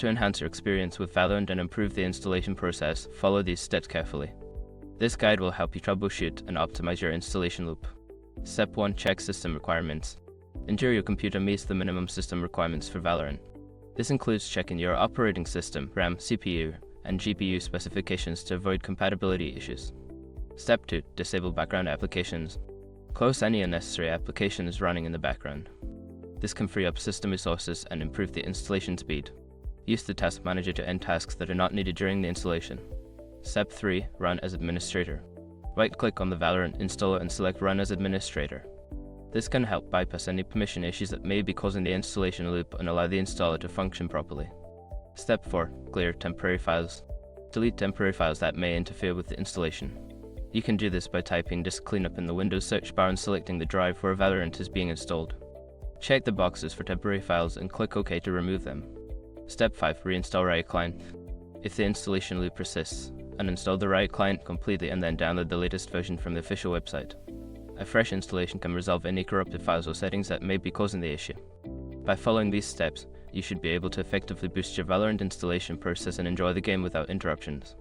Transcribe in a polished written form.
To enhance your experience with Valorant and improve the installation process, follow these steps carefully. This guide will help you troubleshoot and optimize your installation loop. Step 1. Check system requirements. Ensure your computer meets the minimum system requirements for Valorant. This includes checking your operating system, RAM, CPU, and GPU specifications to avoid compatibility issues. Step 2. Disable background applications. Close any unnecessary applications running in the background. This can free up system resources and improve the installation speed. Use the task manager to end tasks that are not needed during the installation. Step 3. Run as administrator. Right-click on the Valorant installer and select Run as Administrator. This can help bypass any permission issues that may be causing the installation loop and allow the installer to function properly. Step 4. Clear temporary files. Delete temporary files that may interfere with the installation. You can do this by typing disk cleanup in the Windows search bar and selecting the drive where Valorant is being installed. Check the boxes for temporary files and click OK to remove them. Step 5. Reinstall Riot Client. If the installation loop persists, uninstall the Riot Client completely and then download the latest version from the official website. A fresh installation can resolve any corrupted files or settings that may be causing the issue. By following these steps, you should be able to effectively boost your Valorant installation process and enjoy the game without interruptions.